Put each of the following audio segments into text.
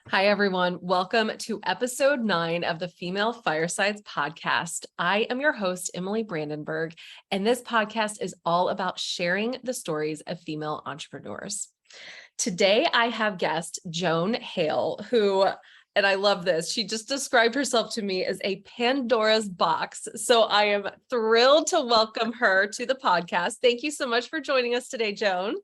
Hi, everyone. Welcome to episode 9 of the Female Firesides podcast. I am your host, Emily Brandenburg, and this podcast is all about sharing the stories of female entrepreneurs. Today, I have guest Joan Hale, who, and I love this, she just described herself to me as a Pandora's box. So I am thrilled to welcome her to the podcast. Thank you so much for joining us today, Joan.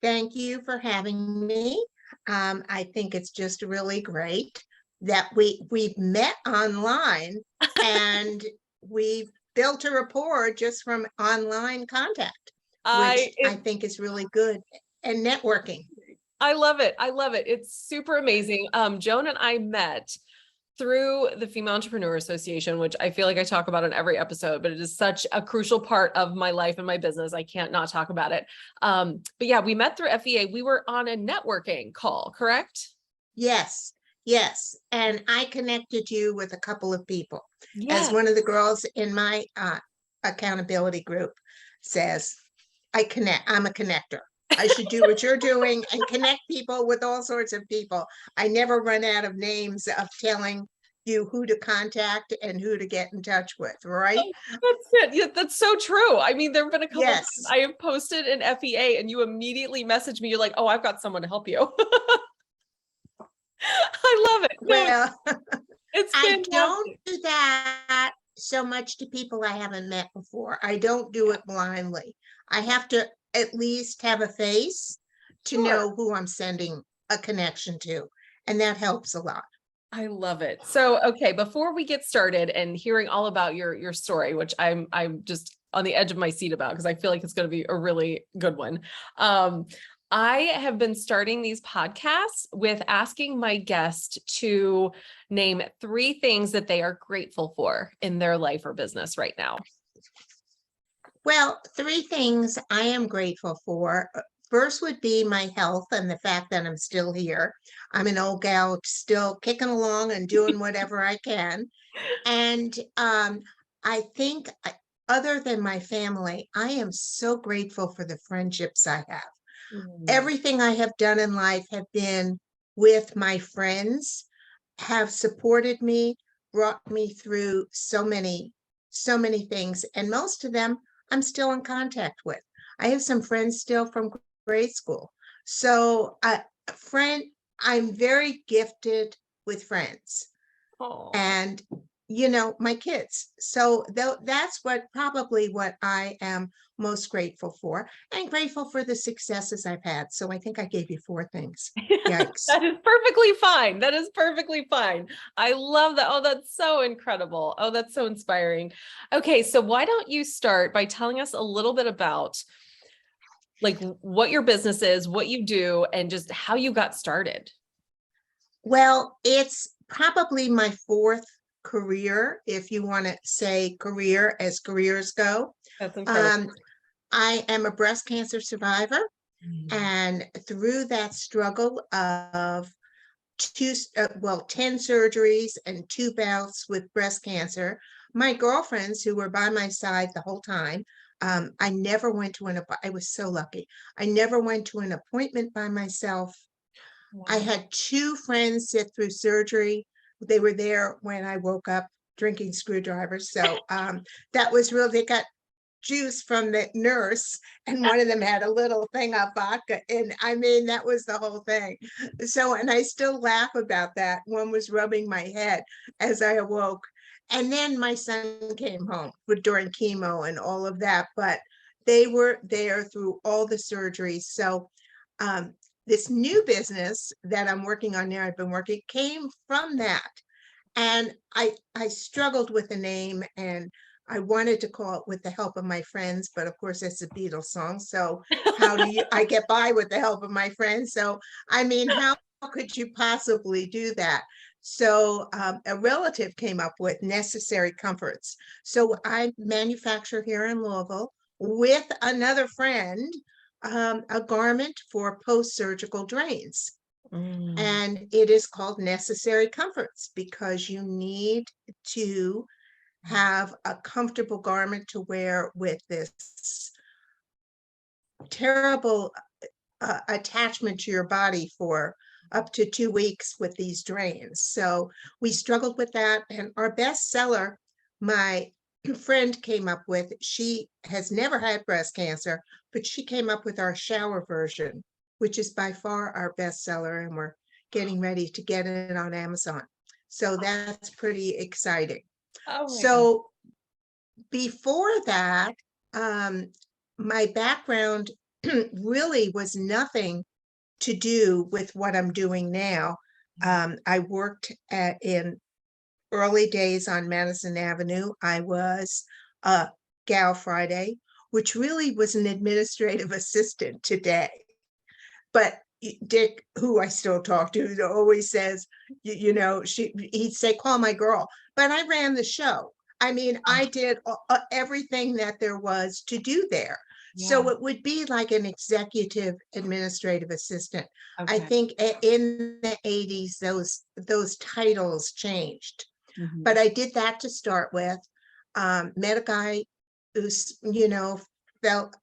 Thank you for having me. I think it's just really great that we've met online and we've built a rapport just from online contact, which I think is really good, and networking. I love it. I love it. It's super amazing. Joan and I met through the Female Entrepreneur Association, which I feel like I talk about in every episode, but it is such a crucial part of my life and my business. I can't not talk about it. But yeah, we met through FEA. We were on a networking call, correct? Yes. And I connected you with a couple of people. Yes. As one of the girls in my accountability group says, I'm a connector. I should do what you're doing and connect people with all sorts of people. I never run out of names of telling you who to contact and who to get in touch with, right? That's it. Yeah, that's so true. I mean, there have been a couple Yes. times I have posted in FEA and you immediately message me. You're like, oh, I've got someone to help you. I love it. Well, it's I don't do that so much to people I haven't met before. I don't do it blindly. I have to at least have a face to know who I'm sending a connection to. And that helps a lot. I love it. So, okay, before we get started and hearing all about your story, which I'm just on the edge of my seat about, because I feel like it's going to be a really good one. I have been starting these podcasts with asking my guest to name 3 things that they are grateful for in their life or business right now. Well, 3 things I am grateful for. First would be my health and the fact that I'm still here. I'm an old gal still kicking along and doing whatever I can. And I think other than my family, I am so grateful for the friendships I have. Everything I have done in life have been with my friends, have supported me, brought me through so many things. And most of them I'm still in contact with. I have some friends still from grade school. So I'm very gifted with friends. And my kids. So that's probably what I am most grateful for, and grateful for the successes I've had. So I think I gave you 4 things. Yikes. That is perfectly fine. That is perfectly fine. I love that. Oh, that's so incredible. Oh, that's so inspiring. Okay, so why don't you start by telling us a little bit about like what your business is, what you do, and just how you got started? Well, it's probably my 4th career, if you want to say career as careers go. That's incredible. I am a breast cancer survivor, and through that struggle of 10 surgeries and 2 bouts with breast cancer, my girlfriends who were by my side the whole time, I never went to I was so lucky. I never went to an appointment by myself. Wow. I had 2 friends sit through surgery. They were there when I woke up drinking screwdrivers. So that was real. They got juice from the nurse, and one of them had a little thing of vodka. And I mean, that was the whole thing. So, and I still laugh about that. One was rubbing my head as I awoke. And then my son came home during chemo and all of that, but they were there through all the surgeries. So this new business that I'm working on now, came from that. And I struggled with the name, and I wanted to call it With the Help of My Friends, but of course it's a Beatles song. So how do I get by with the help of my friends? So, I mean, how could you possibly do that? So a relative came up with Necessary Comforts. So I manufacture here in Louisville with another friend, a garment for post-surgical drains. And it is called Necessary Comforts because you need to have a comfortable garment to wear with this terrible attachment to your body for up to 2 weeks with these drains. So we struggled with that. And our bestseller, my friend came up with, she has never had breast cancer, but she came up with our shower version, which is by far our bestseller. And we're getting ready to get it on Amazon. So that's pretty exciting. Oh my God. So before that, my background really was nothing to do with what I'm doing now. I worked in early days on Madison Avenue. I was a Gal Friday, which really was an administrative assistant today. But Dick, who I still talk to, always says, he'd say, call my girl. But I ran the show. I mean, I did everything that there was to do there. So it would be like an executive administrative assistant. I think in the 80s, those titles changed. But I did that to start with. Met a guy who's, felt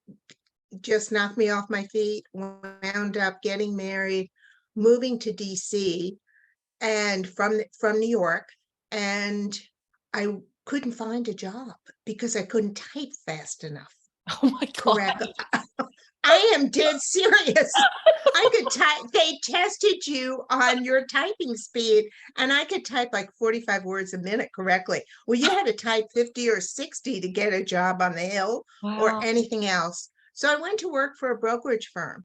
just knocked me off my feet, wound up getting married, moving to DC and from New York. And I couldn't find a job because I couldn't type fast enough. Oh my God. Correct. I am dead serious. I could type, they tested you on your typing speed, and I could type like 45 words a minute correctly. Well, you had to type 50 or 60 to get a job on the Hill or anything else. So I went to work for a brokerage firm,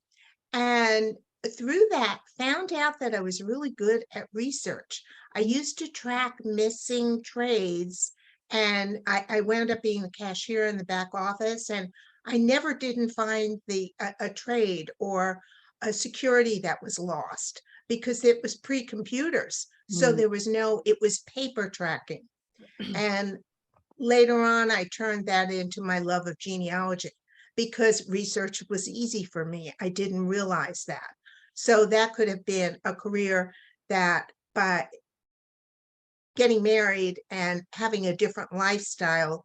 and through that found out that I was really good at research. I used to track missing trades, and I wound up being the cashier in the back office, and I never didn't find a trade or a security that was lost because it was pre-computers. So there was it was paper tracking. And later on, I turned that into my love of genealogy because research was easy for me. I didn't realize that. So that could have been a career that by getting married and having a different lifestyle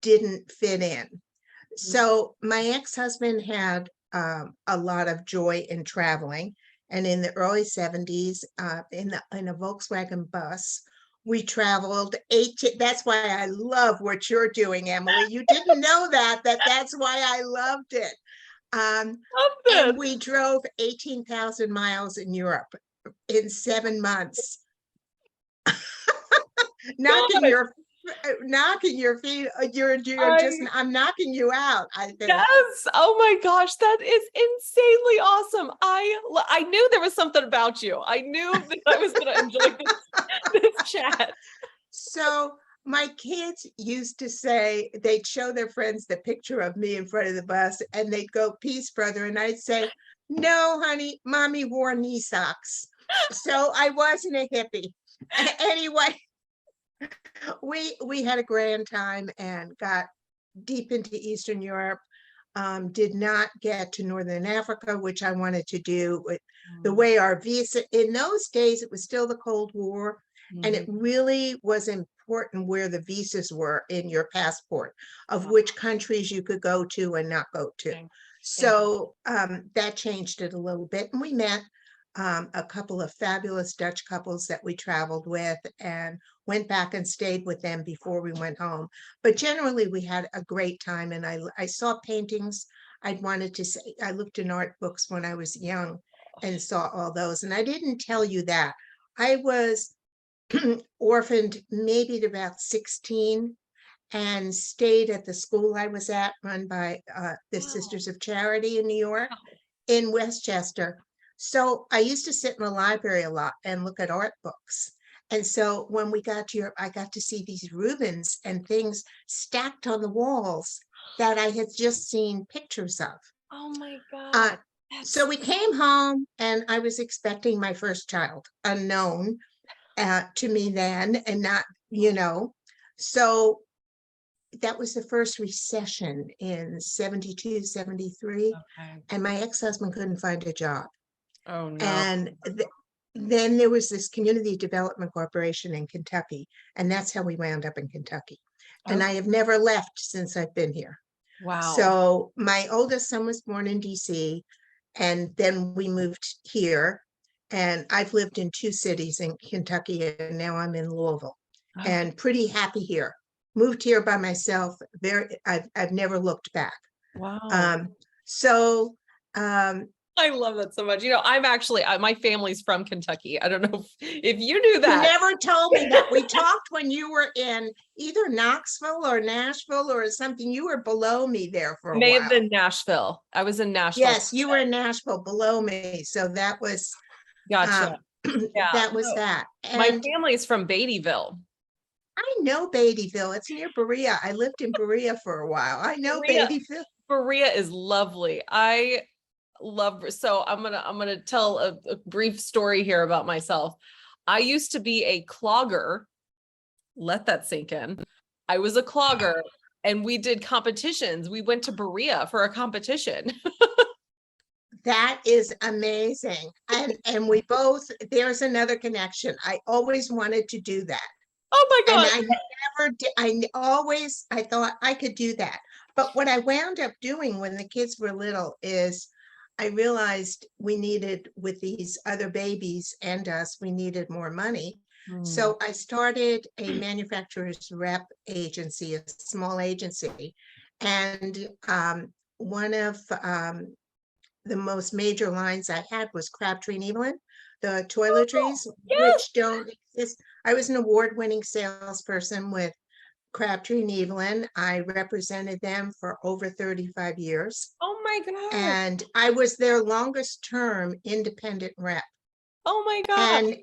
didn't fit in. So my ex-husband had a lot of joy in traveling. And in the early 70s, in a Volkswagen bus, we traveled 18. That's why I love what you're doing, Emily. You didn't know that's why I loved it. And we drove 18,000 miles in Europe in 7 months. knocking your feet, I'm knocking you out, I think. Yes. Oh my gosh, that is insanely awesome. I knew there was something about you. I knew that I was going to enjoy this chat. So my kids used to say, they'd show their friends the picture of me in front of the bus, and they'd go, "Peace, brother." And I'd say, "No, honey, mommy wore knee socks." So I wasn't a hippie. Anyway, we had a grand time and got deep into Eastern Europe. Did not get to Northern Africa, which I wanted to do. With the way our visa, in those days, it was still the Cold War, and it really was important where the visas were in your passport of which countries you could go to and not go to. So that changed it a little bit, and we met a couple of fabulous Dutch couples that we traveled with and went back and stayed with them before we went home. But generally we had a great time, and I saw paintings I'd wanted to say. I looked in art books when I was young and saw all those. And I didn't tell you that. I was orphaned maybe at about 16 and stayed at the school I was at, run by the Sisters of Charity in New York, in Westchester. So I used to sit in the library a lot and look at art books. And so when we got to Europe, I got to see these Rubens and things stacked on the walls that I had just seen pictures of. Oh my God. So we came home, and I was expecting my first child, unknown to me then, and not, so that was the first recession in 72, 73. And my ex-husband couldn't find a job. Oh no. And then there was this community development corporation in Kentucky, and that's how we wound up in Kentucky. And I have never left since I've been here. Wow. So my oldest son was born in DC. And then we moved here, and I've lived in 2 cities in Kentucky, and now I'm in Louisville, Oh, and pretty happy here. Moved here by myself. I've never looked back. wow. Um, so um, I love that so much. I'm actually, my family's from Kentucky. I don't know if you knew you that. never told me that. We talked when you were in either Knoxville or Nashville or something. You were below me there for a May have while. been Nashville. I was in Nashville. Yes, you were in Nashville below me. So that was Gotcha. um, Yeah. that was So that. my And family's from Beattyville. I know Beattyville. It's near Berea. I lived in Berea for a while. I know Berea, Beattyville. Berea is lovely. I love, so I'm gonna tell a brief story here about myself. I used to be a clogger. Let that sink in. I was a clogger and we did competitions. We went to Berea for a competition. That is amazing. And we both, there's another connection. I always wanted to do that. Oh my And God. I never did. I thought I could do that. But what I wound up doing when the kids were little is I realized we needed, with these other babies and us, we needed more money. So I started a manufacturer's rep agency, a small agency. And one of the most major lines I had was Crabtree and Evelyn, the toiletries, Yes. which don't exist. I was an award-winning salesperson with Crabtree and Evelyn. I represented them for over 35 years, Oh my God. and I was their longest term independent rep. Oh my God. And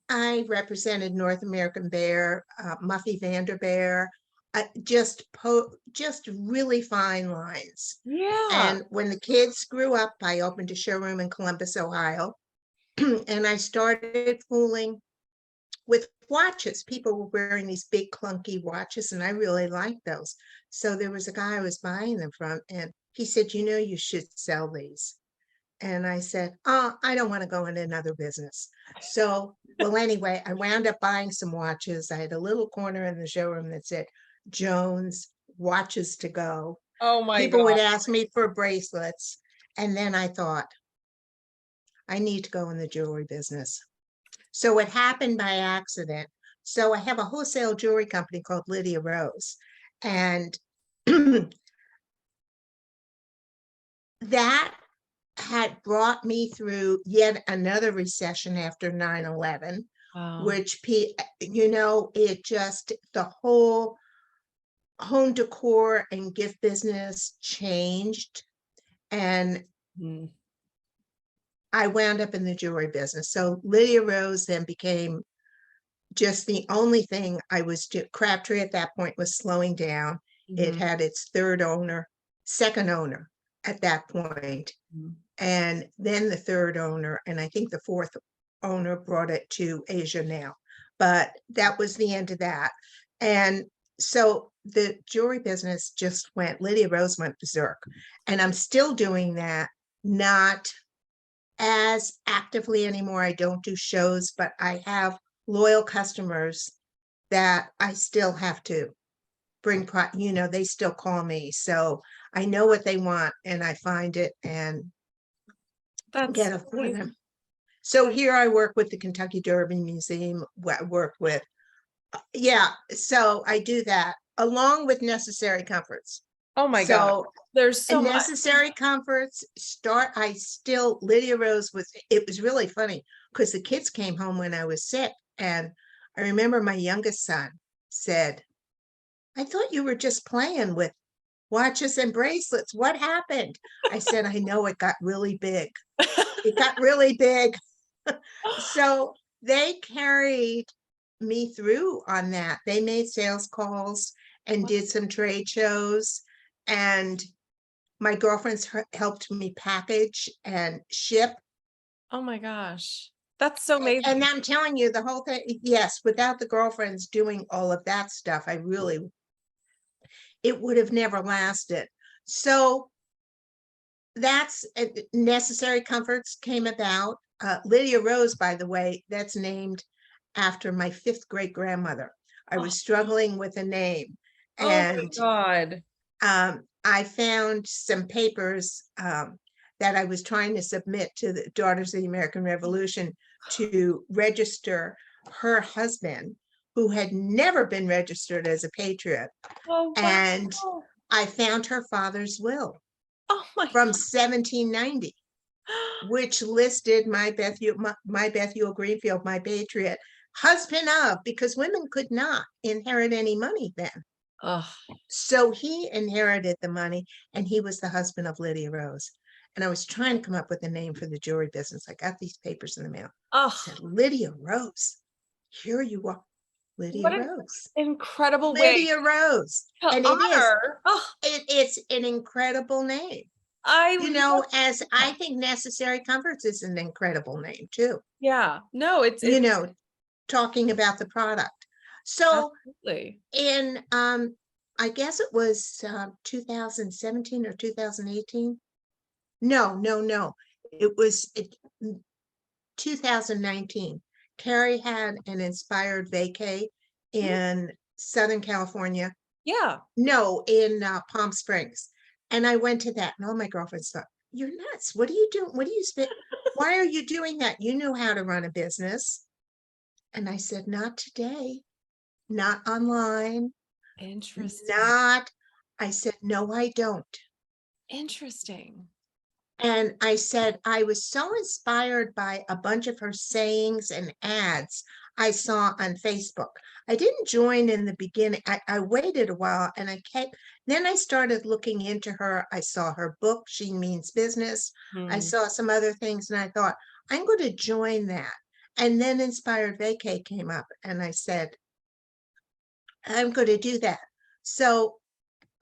I represented North American Bear, Muffy Vanderbear, just really fine lines. Yeah. And when the kids grew up, I opened a showroom in Columbus, Ohio, and I started fooling with watches. People were wearing these big clunky watches, and I really liked those. So there was a guy I was buying them from, and he said, you should sell these. And I said, oh, I don't want to go into another business. So, well, anyway, I wound up buying some watches. I had a little corner in the showroom that said, Jones, watches to go. Oh my People God. would ask me for bracelets. And then I thought, I need to go in the jewelry business. So it happened by accident. So I have a wholesale jewelry company called Lydia Rose. And that had brought me through yet another recession after 9/11, Wow. which, it just, the whole home decor and gift business changed. And Mm. I wound up in the jewelry business. So Lydia Rose then became just the only thing I was doing. Crabtree at that point was slowing down. It Mhm. had its second owner at that point. Mhm. And then the third owner, and I think the fourth owner brought it to Asia now. But that was the end of that. And so the jewelry business just Lydia Rose went berserk. And I'm still doing that, not as actively anymore. I don't do shows, but I have loyal customers that I still have to bring, they still call me. So I know what they want and I find it and That's get it for amazing. them. So here I work with the Kentucky Derby Museum. I work with, yeah, so I do that along with Necessary Comforts. Oh my God. So There's so and much. Necessary Comforts Lydia Rose it was really funny because the kids came home when I was sick. And I remember my youngest son said, I thought you were just playing with watches and bracelets. What happened? I said, I know, it got really big. It got really big. So they carried me through on that. They made sales calls and did some trade shows. And my girlfriends helped me package and ship. Oh my gosh. That's so amazing. And I'm telling you, the whole thing, yes, without the girlfriends doing all of that stuff, it would have never lasted. So that's Necessary Comforts came about. Lydia Rose, by the way, that's named after my 5th great grandmother. I was struggling with a name. Oh my And God. I found some papers that I was trying to submit to the Daughters of the American Revolution to register her husband, who had never been registered as a patriot. Oh, And wow. I found her father's will Oh my from God. 1790, which listed my Bethuel Greenfield, my patriot, husband of, because women could not inherit any money then. Oh, So he inherited the money, and he was the husband of Lydia Rose. And I was trying to come up with a name for the jewelry business. I got these papers in the mail. I oh, said, Lydia Rose, here you are, Lydia what an Rose, incredible way Lydia Rose. to And honor. Oh, it's an incredible name. I You love know, as I that. think Necessary Comforts is an incredible name too, Yeah, no, you it's know, talking about the product. So absolutely. in, I guess it was 2017 or 2018. No. It was 2019. Carrie had an inspired vacay Mhm. in Southern California. Yeah. No, in Palm Springs. And I went to that, and all my girlfriends thought, "You're nuts. What are you doing? What do you spend? Why are you doing that? You know how to run a business." And I said, "Not today, not online, Interesting. not." I said, "No, I don't." Interesting. And I said, I was so inspired by a bunch of her sayings and ads I saw on Facebook. I didn't join in the beginning. I waited a while, and then I started looking into her. I saw her book, She Means Business. I Hmm. saw some other things, and I thought, I'm going to join that. And then Inspired Vacay came up, and I said, I'm going to do that. So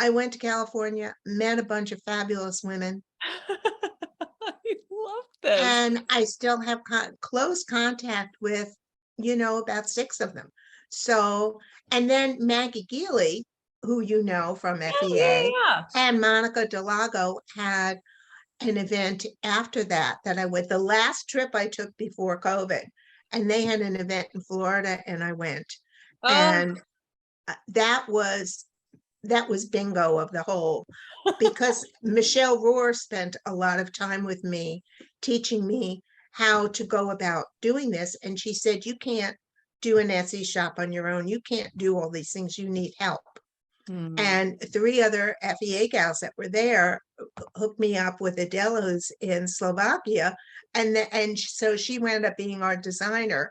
I went to California, met a bunch of fabulous women, I love this. and I still have close contact with, about 6 of them. So, and then Maggie Geely, who you know from Yeah, yeah, FEA, yeah. and Monica Delago had an event after that I went, the last trip I took before COVID, and they had an event in Florida, and I went. Oh, And that was bingo of the whole, because Michelle Rohr spent a lot of time with me teaching me how to go about doing this. And she said, you can't do an Etsy shop on your own. You can't do all these things. You need help. hmm. And 3 other FEA gals that were there hooked me up with Adela, who's in Slovakia. And so she wound up being our designer.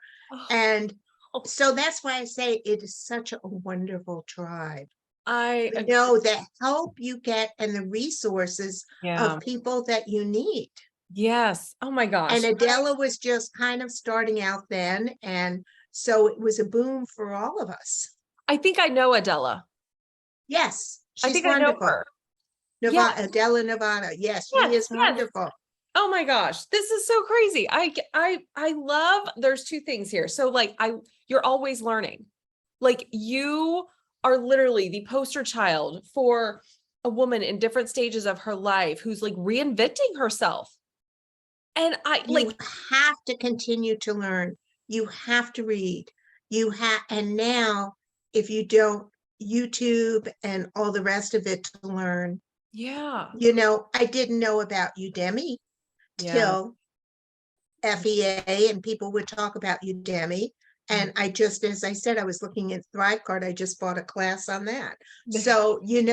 And Oh, so that's why I say it is such a wonderful tribe. I agree. The help you get and the resources Yeah. of people that you need. Yes. Oh my And gosh. Adela was just kind of starting out then. And so it was a boom for all of us. I think I know Adela. Yes, I she's think I know wonderful. her. Yes, Adela Nevada. Yes, she yes, is yes. wonderful. Oh my gosh, this is so crazy. I love, there's 2 things here. So like you're always learning. Like you are literally the poster child for a woman in different stages of her life who's like reinventing herself. And I like, You have to continue to learn. You have to read. And now, if you don't, YouTube and all the rest of it to learn. yeah, I didn't know about Udemy yeah. till FEA, and people would talk about Udemy. Mm. And as I said, I was looking at Thrivecart. I just bought a class on that. So, you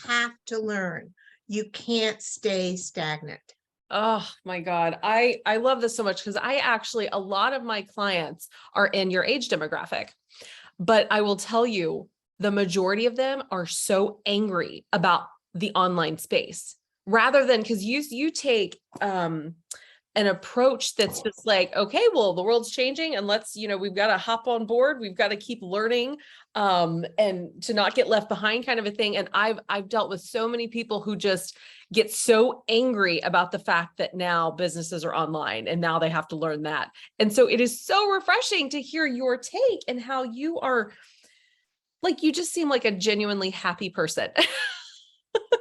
have to learn. You can't stay stagnant. Oh my God. I love this so much because I actually, a lot of my clients are in your age demographic, but I will tell you, the majority of them are so angry about the online space rather than, because you take an approach that's just like, okay, well, the world's changing and let's, we've got to hop on board. We've got to keep learning and to not get left behind kind of a thing. And I've dealt with so many people who just get so angry about the fact that now businesses are online and now they have to learn that. And so it is so refreshing to hear your take and how you are like, you just seem like a genuinely happy person.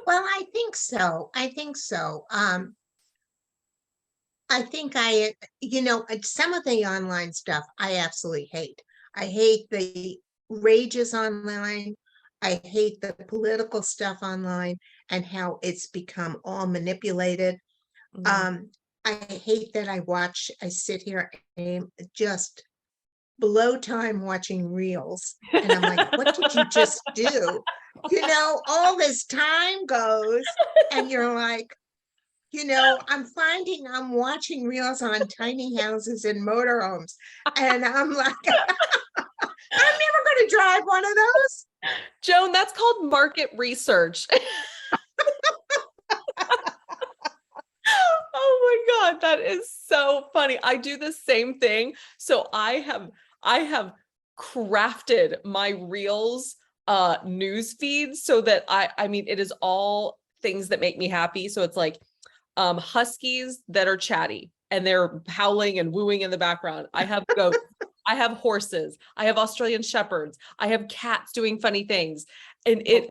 Well, I think so. I think some of the online stuff I absolutely hate. I hate the rages online. I hate the political stuff online. and how it's become all manipulated. Mm. I hate that I sit here and just blow time watching reels. And I'm like, what did you just do? All this time goes and you're like, I'm finding I'm watching reels on tiny houses and motorhomes. And I'm like, I'm never going to drive one of those. Joan, that's called market research. Oh my God, that is so funny. I do the same thing. So I have crafted my reels news feed so that I mean it is all things that make me happy. So it's like huskies that are chatty and they're howling and wooing in the background. I have goats, I have horses, I have Australian shepherds, I have cats doing funny things. And it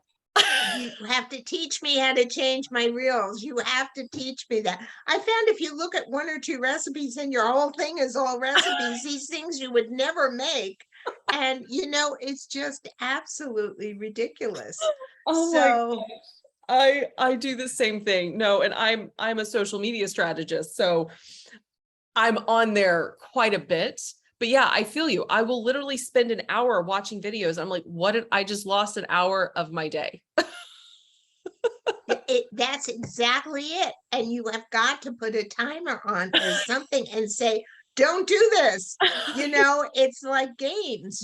You have to teach me how to change my reels. You have to teach me that. I found if you look at one or two recipes and your whole thing is all recipes, these things you would never make. And it's just absolutely ridiculous. oh my So I do the same thing. No, and I'm a social media strategist, so I'm on there quite a bit. But yeah, I feel you. I will literally spend an hour watching videos. I'm like, what did I just lost an hour of my day? that's exactly it. And you have got to put a timer on or something and say, don't do this. It's like games,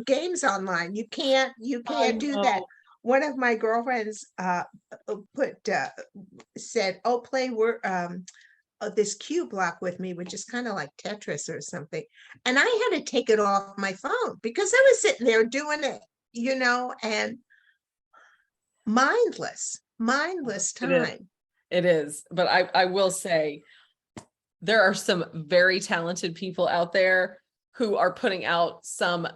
games online. You can't do that. One of my girlfriends said, oh, play this cube block with me, which is kind of like Tetris or something. And I had to take it off my phone because I was sitting there doing it, and mindless time. It is. But I will say there are some very talented people out there who are putting out some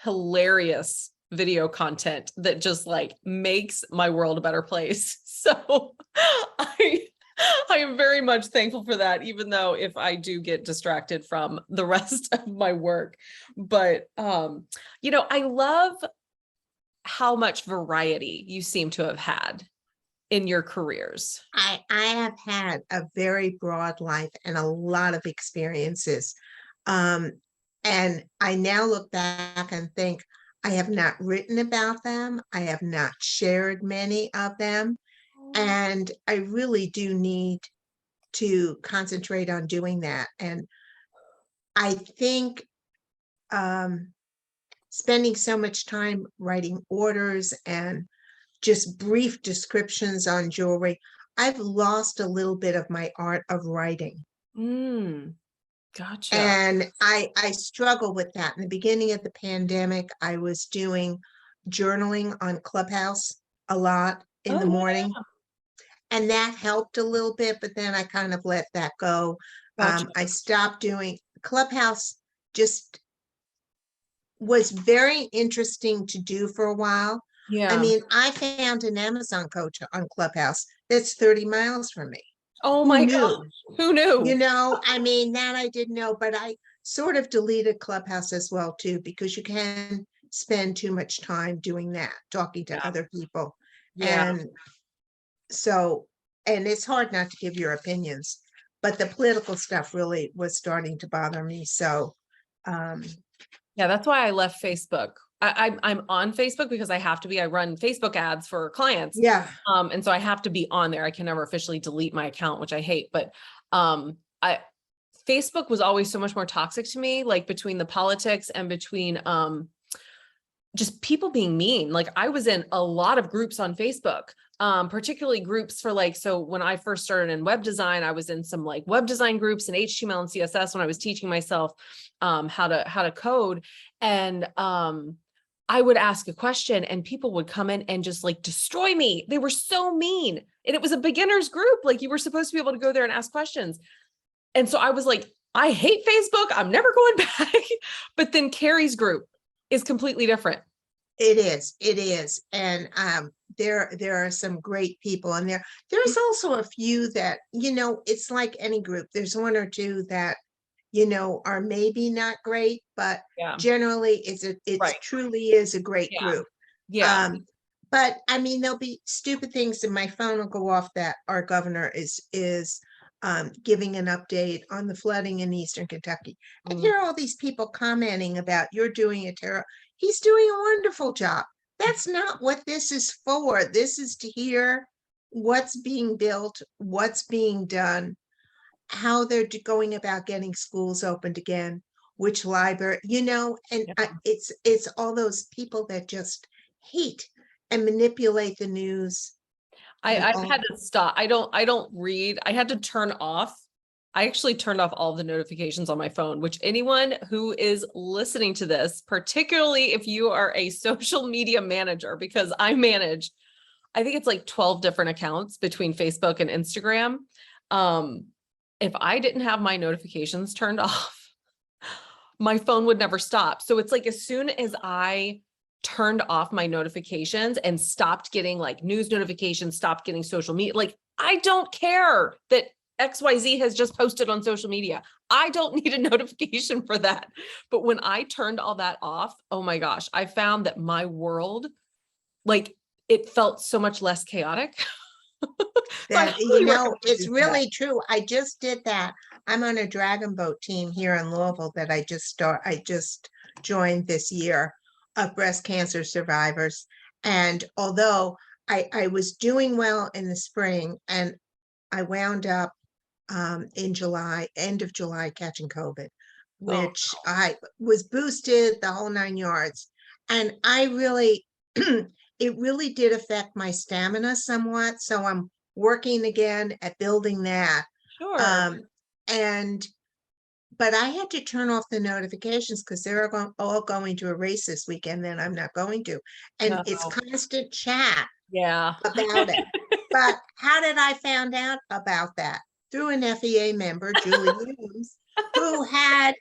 hilarious video content that just like makes my world a better place. So I am very much thankful for that, even though if I do get distracted from the rest of my work. But I love how much variety you seem to have had in your careers. I have had a very broad life and a lot of experiences. And I now look back and think I have not written about them. I have not shared many of them. And I really do need to concentrate on doing that. And I think spending so much time writing orders and just brief descriptions on jewelry, I've lost a little bit of my art of writing. Gotcha. And I struggle with that. In the beginning of the pandemic, I was doing journaling on Clubhouse a lot in the morning. Yeah. And that helped a little bit, but then I kind of let that go. Gotcha. I stopped doing Clubhouse, just was very interesting to do for a while. Yeah. I mean, I found an Amazon coach on Clubhouse that's 30 miles from me. Oh my gosh. Who knew? I mean, that I didn't know, but I sort of deleted Clubhouse as well too, because you can spend too much time doing that, talking to other people. Yeah. And so, and it's hard not to give your opinions, but the political stuff really was starting to bother me. So, yeah, that's why I left Facebook. I'm on Facebook because I have to be. I run Facebook ads for clients. yeah, And so I have to be on there. I can never officially delete my account, which I hate. But Facebook was always so much more toxic to me, like between the politics and between just people being mean. Like I was in a lot of groups on Facebook, particularly groups for like, so when I first started in web design, I was in some like web design groups and HTML and CSS when I was teaching myself how to code. And I would ask a question and people would come in and just like destroy me. They were so mean. And it was a beginner's group. Like you were supposed to be able to go there and ask questions. And so I was like, I hate Facebook. I'm never going back. But then Carrie's group is completely different. it is. And there are some great people in there. There's also a few that, it's like any group. There's one or two that, are maybe not great, but generally it Right. truly is a great group. Yeah. But I mean, there'll be stupid things and my phone will go off that our governor is giving an update on the flooding in Eastern Kentucky. And here are all these people commenting about you're doing a terrible, he's doing a wonderful job. That's not what this is for. This is to hear what's being built, what's being done, how they're going about getting schools opened again, which library, and it's all those people that just hate and manipulate the news. I've had to stop. I don't read. I had to turn off. I actually turned off all the notifications on my phone, which anyone who is listening to this, particularly if you are a social media manager, because I manage, I think it's like 12 different accounts between Facebook and Instagram. If I didn't have my notifications turned off, my phone would never stop. So it's like, as soon as I turned off my notifications and stopped getting like news notifications, stopped getting social media, like, I don't care that XYZ has just posted on social media. I don't need a notification for that. But when I turned all that off, oh my gosh, I found that my world, like, it felt so much less chaotic. That, it's really true. I just did that. I'm on a dragon boat team here in Louisville that I just joined this year, of breast cancer survivors. And although I was doing well in the spring, and I wound up in July, end of July, catching COVID, which I was boosted the whole 9 yards. And I really, it really did affect my stamina somewhat. So I'm working again at building that. Sure. But I had to turn off the notifications because they're all going to a race this weekend, then I'm not going to. And it's constant chat about it. But how did I find out about that? Through an FEA member, Julie Williams, who had,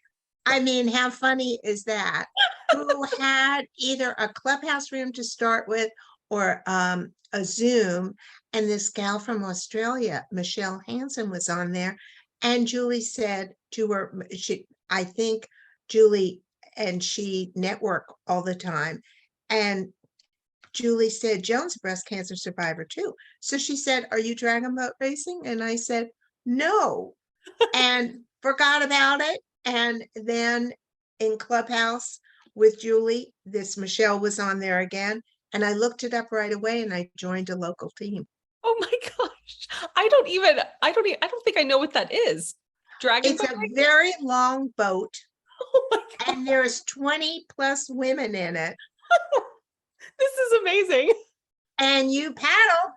I mean, how funny is that? Who had either a Clubhouse room to start with or a Zoom. And this gal from Australia, Michelle Hansen, was on there. And Julie said to her, I think Julie and she network all the time. And Julie said, Joan's a breast cancer survivor too. So she said, are you dragon boat racing? And I said, no, and forgot about it. And then in Clubhouse with Julie, this Michelle was on there again. And I looked it up right away and I joined a local team. Oh my gosh. I don't think I know what that is. Dragon boat? It's a very long boat. Oh my God. And there's 20 plus women in it. This is amazing. And you paddle,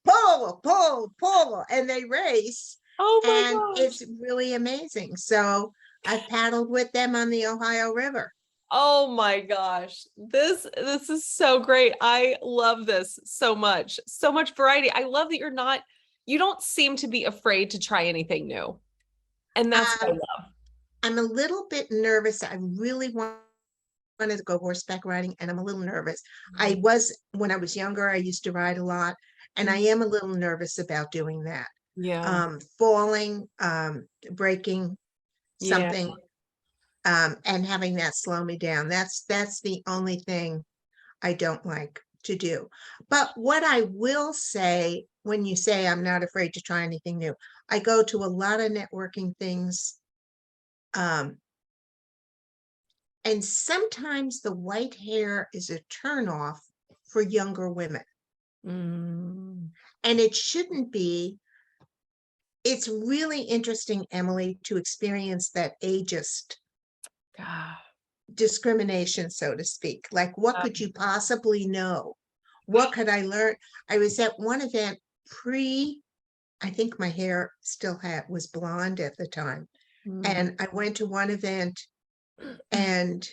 pull, and they race. Oh my and gosh. It's really amazing. So I've paddled with them on the Ohio River. Oh my gosh. This is so great. I love this so much. So much variety. I love that you don't seem to be afraid to try anything new. And that's what I love. I'm a little bit nervous. I really wanted to go horseback riding, and I'm a little nervous. When I was younger, I used to ride a lot, and I am a little nervous about doing that. Yeah. Falling, breaking something, and having that slow me down. That's the only thing I don't like to do. But what I will say, when you say I'm not afraid to try anything new, I go to a lot of networking things. And sometimes the white hair is a turnoff for younger women. And it shouldn't be. It's really interesting, Emily, to experience that ageist discrimination, so to speak. Like, what could you possibly know? What could I learn? I was at one event I think my hair was blonde at the time. And I went to one event, and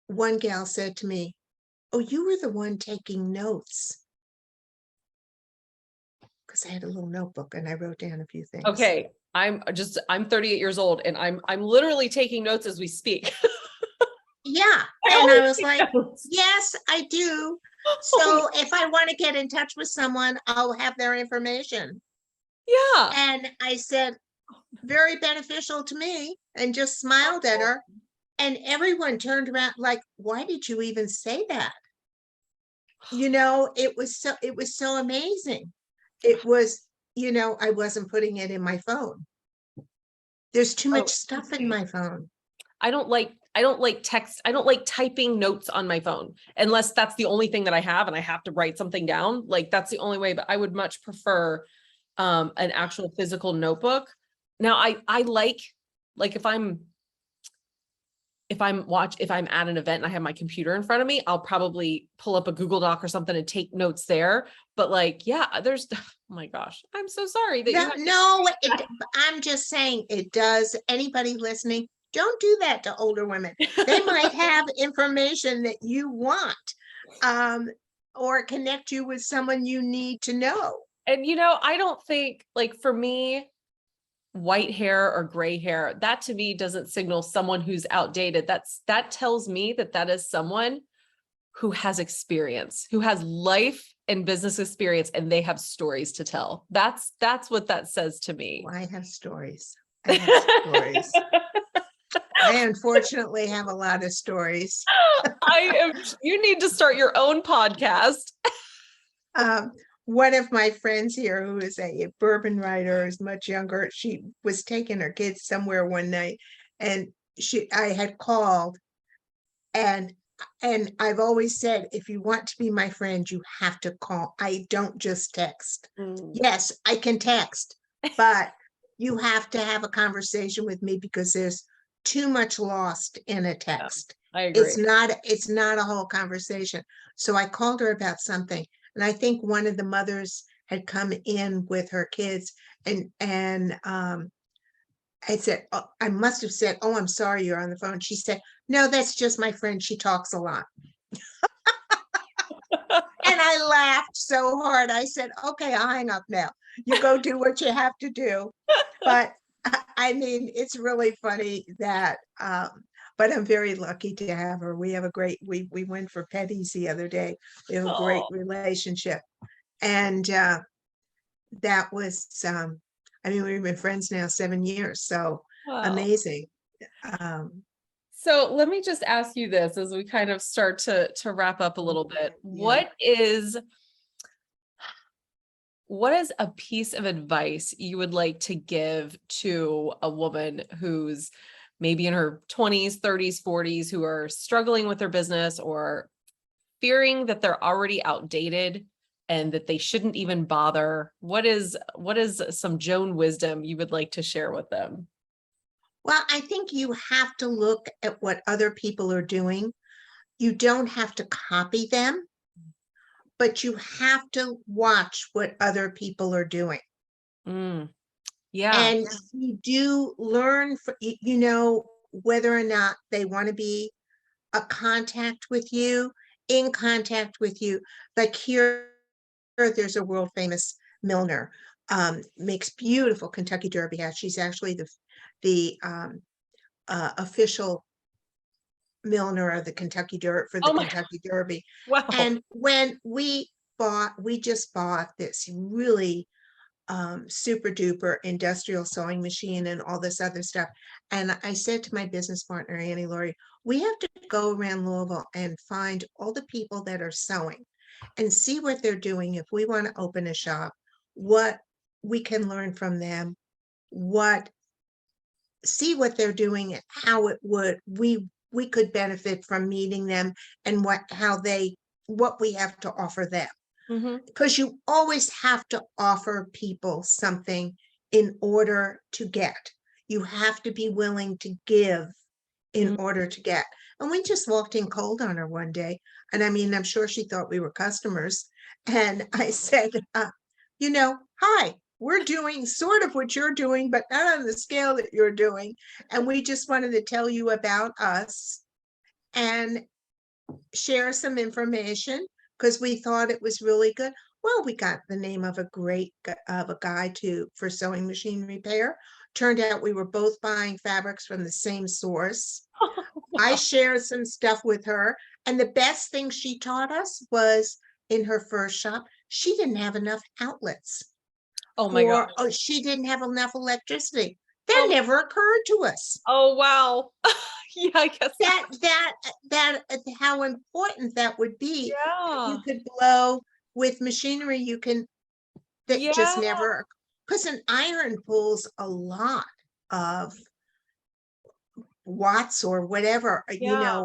one gal said to me, oh, you were the one taking notes. Because I had a little notebook and I wrote down a few things. Okay. I'm 38 years old and I'm literally taking notes as we speak. Yeah. And I was like, yes, I do. So if I want to get in touch with someone, I'll have their information. Yeah. And I said, very beneficial to me, and just smiled at her. And everyone turned around like, why did you even say that? it was so amazing. It was, I wasn't putting it in my phone. There's too much stuff in my phone. I don't like text. I don't like typing notes on my phone unless that's the only thing that I have and I have to write something down. Like that's the only way, but I would much prefer an actual physical notebook. Now I like if I'm at an event and I have my computer in front of me, I'll probably pull up a Google Doc or something and take notes there. But there's, oh my gosh, I'm so sorry that I'm just saying it does. Anybody listening, don't do that to older women. They might have information that you want, or connect you with someone you need to know. And I don't think, like, for me, white hair or gray hair, that to me doesn't signal someone who's outdated. That tells me that is someone who has experience, who has life and business experience, and they have stories to tell. That's what that says to me. I have stories. I unfortunately have a lot of stories. You need to start your own podcast. One of my friends here, who is a bourbon writer, is much younger. She was taking her kids somewhere one night, and I had called, and I've always said, if you want to be my friend, you have to call. I don't just text. Yes, I can text, but you have to have a conversation with me because there's too much lost in a text. I agree. It's not a whole conversation. So I called her about something. And I think one of the mothers had come in with her kids, and I said, I must have said, "Oh, I'm sorry, you're on the phone." She said, "No, that's just my friend. She talks a lot." And I laughed so hard. I said, "Okay, I'll hang up now. You go do what you have to do." But I mean, it's really funny that, but I'm very lucky to have her. We have we went for petties the other day. We have a great relationship. And that was, I mean, we've been friends now 7 years, so amazing. So let me just ask you this as we kind of start to wrap up a little bit. Yeah. What is a piece of advice you would like to give to a woman who's maybe in her 20s, 30s, 40s, who are struggling with their business or fearing that they're already outdated and that they shouldn't even bother? What is some Joan wisdom you would like to share with them? Well, I think you have to look at what other people are doing. You don't have to copy them, but you have to watch what other people are doing. Yeah. And you do learn, whether or not they want to be in contact with you. Like here, there's a world famous milliner, makes beautiful Kentucky Derby hats. She's actually the official milliner of the Kentucky Kentucky Derby. Wow. And when we just bought this really super duper industrial sewing machine and all this other stuff. And I said to my business partner, Annie-Laurie, we have to go around Louisville and find all the people that are sewing and see what they're doing. If we want to open a shop, what we can learn from them, see what they're doing and how we could benefit from meeting them, and what we have to offer them. Because you always have to offer people something in order to get. You have to be willing to give in order to get. And we just walked in cold on her one day. And I mean, I'm sure she thought we were customers. And I said, hi, we're doing sort of what you're doing, but not on the scale that you're doing. And we just wanted to tell you about us and share some information, because we thought it was really good. Well, we got the name of a guy for sewing machine repair. Turned out we were both buying fabrics from the same source. Oh, wow. I shared some stuff with her. And the best thing she taught us was, in her first shop, she didn't have enough outlets. Oh my God. She didn't have enough electricity. That never occurred to us. Oh, wow. Yeah, I guess. That how important that would be. Yeah. You could blow with machinery, that just Yeah. never, because an iron pulls a lot of watts or whatever, Yeah.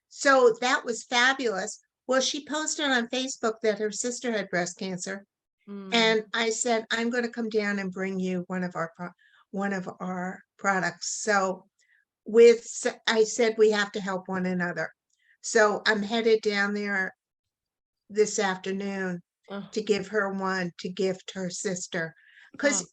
so that was fabulous. Well, she posted on Facebook that her sister had breast cancer. Mm. And I said, I'm going to come down and bring you one of our products. So I said, we have to help one another. So I'm headed down there this afternoon Oh, to give her one to gift her sister. oh, Because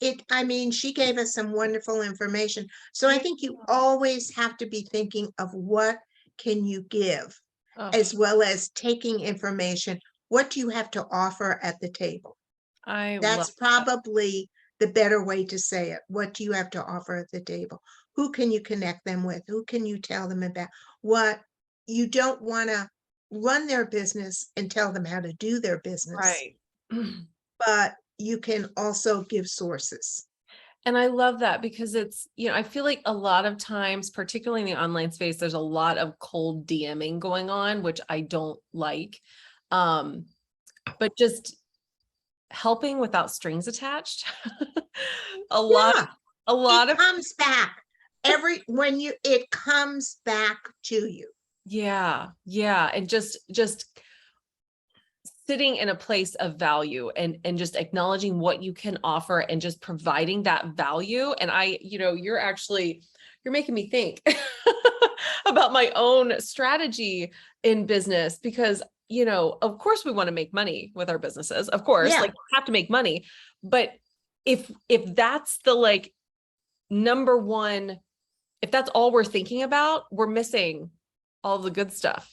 she gave us some wonderful information. So I yeah. think you always have to be thinking of what can you give, Oh, as well as taking information. What do you have to offer at the table? I love That's probably the better way to say it. What do you have to offer at the table? Who can you connect them with? Who can you tell them about? What you don't want to run their business and tell them how to do their business, right. but you can also give sources. And I love that because I feel like a lot of times, particularly in the online space, there's a lot of cold DMing going on, which I don't like. But just helping without strings attached. A lot, Yeah, a lot it of, comes back. It comes back to you. yeah, yeah. And just sitting in a place of value and just acknowledging what you can offer and just providing that value. And you're making me think about my own strategy in business because, of course we want to make money with our businesses. Of course, Yeah, like we have to make money, but if that's the like number one, if that's all we're thinking about, we're missing all the good stuff.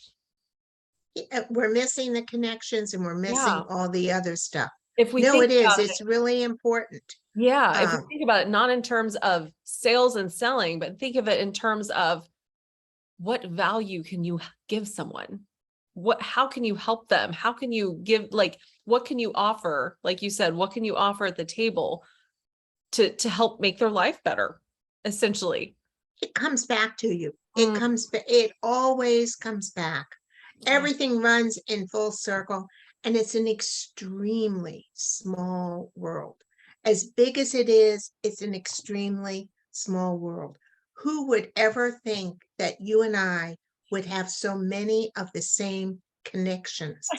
we're missing the connections and we're missing Yeah. all the other stuff. If we No, think it is. about It's really important. Yeah, if we Um, think about it, not in terms of sales and selling, but think of it in terms of what value can you give someone? How can you help them? How can you give, like, what can you offer? Like you said, what can you offer at the table to help make their life better, essentially? it comes back to you. Mm, It always comes back. Everything runs in full circle, and it's an extremely small world. As big as it is, it's an extremely small world. Who would ever think that you and I would have so many of the same connections?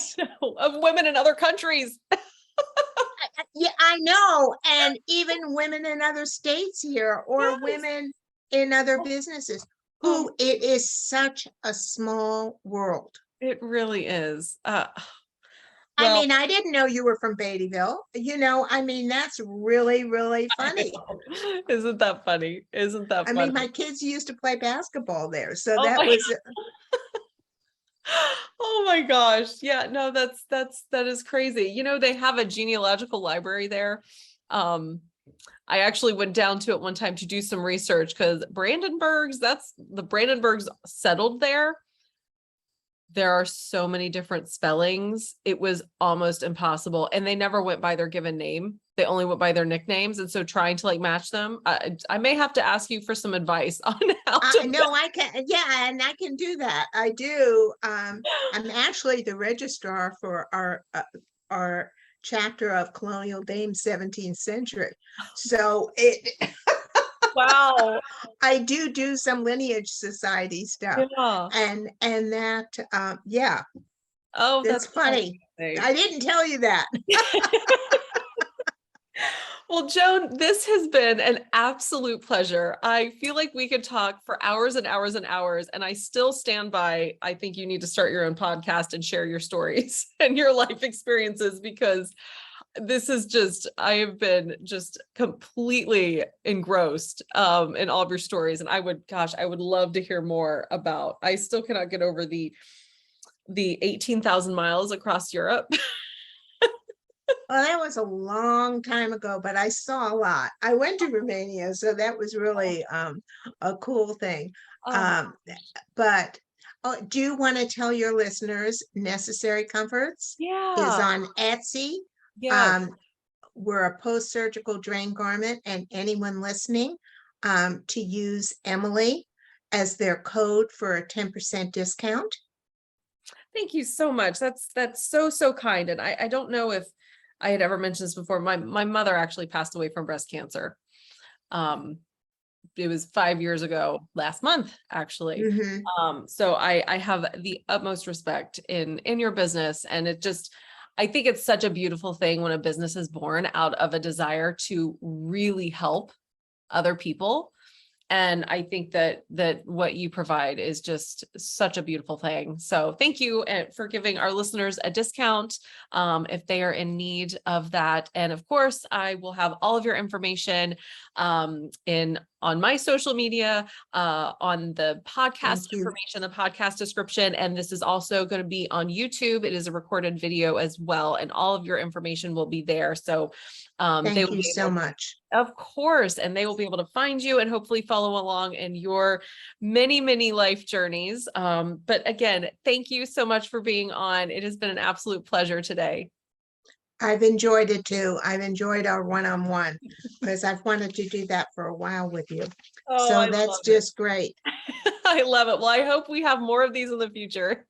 of women in other countries. Yeah, I know. And even women in other states here, or Yes. women in other businesses, Um, it is such a small world. it really is. I Well, mean, I didn't know you were from Beattyville. That's really, really I funny. know. Isn't that funny? Isn't that I mean, funny? my kids used to play basketball there. So Oh that my was, Oh my gosh. Yeah, no, that is crazy. They have a genealogical library there. Um, I actually went down to it one time to do some research because the Brandenburgs settled there. There are so many different spellings. It was almost impossible. And they never went by their given name. They only went by their nicknames. And so trying to like match them, I may have to ask you for some advice on how to. no, I can, yeah, and I can do that. I do. I'm actually the registrar for our chapter of Colonial Dame 17th century. So Wow. I do some lineage society stuff, Yeah. and that, yeah, Oh, that's that's funny. amazing. I didn't tell you that. Well, Joan, this has been an absolute pleasure. I feel like we could talk for hours and hours and hours, and I still stand by. I think you need to start your own podcast and share your stories and your life experiences because I have been just completely engrossed in all of your stories. And I would love to hear more about. I still cannot get over the 18,000 miles across Europe. Well, that was a long time ago, but I saw a lot. I went to Romania, so that was really a cool thing. Oh, Um, but do you want to tell your listeners Necessary Comforts is yeah. on Etsy? Yes. Um, we're a post-surgical drain garment, and anyone listening to use Emily as their code for a 10% discount. Thank you so much. That's so kind. And I don't know if I had ever mentioned this before. My mother actually passed away from breast cancer. It was 5 years ago last month, actually. Mhm. So I have the utmost respect in your business. And I think it's such a beautiful thing when a business is born out of a desire to really help other people. And I think that what you provide is just such a beautiful thing. So thank you for giving our listeners a discount if they are in need of that. And of course, I will have all of your information on my social media, on the podcast Thank you. information, the podcast description. And this is also going to be on YouTube. It is a recorded video as well. And all of your information will be there. So they Thank will you be so able much. of course, and they will be able to find you and hopefully follow along in your many life journeys. But again, thank you so much for being on. It has been an absolute pleasure today. I've enjoyed it too. I've enjoyed our one-on-one because I've wanted to do that for a while with you. Oh, So I that's love it. just great. I love it. Well, I hope we have more of these in the future.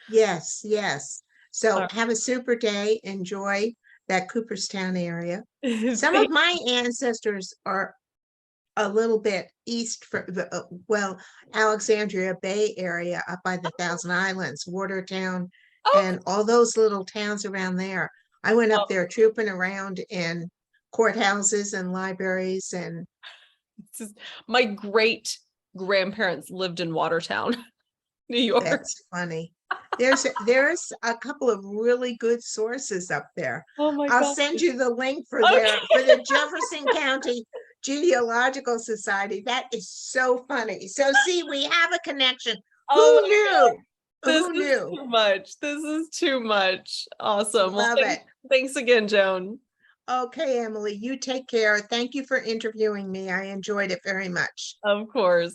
Yes, yes. So All have a super day. Enjoy that Cooperstown area. right. Some of my ancestors are a little bit east for well, Alexandria Bay area up by the Thousand Islands, Watertown, Oh, and all those little towns around there. I went up oh, there trooping around in courthouses and libraries, and my great grandparents lived in Watertown, New York. that's funny. There's a couple of really good sources up there. Oh my I'll God. send you the link for Okay. the Jefferson County Genealogical Society. That is so funny. So see, we have a connection. Oh Who my God. knew? This Who is knew? too much. This is too much. Awesome. Well, Love it. thanks again, Joan. Okay, Emily, you take care. Thank you for interviewing me. I enjoyed it very much. Of course.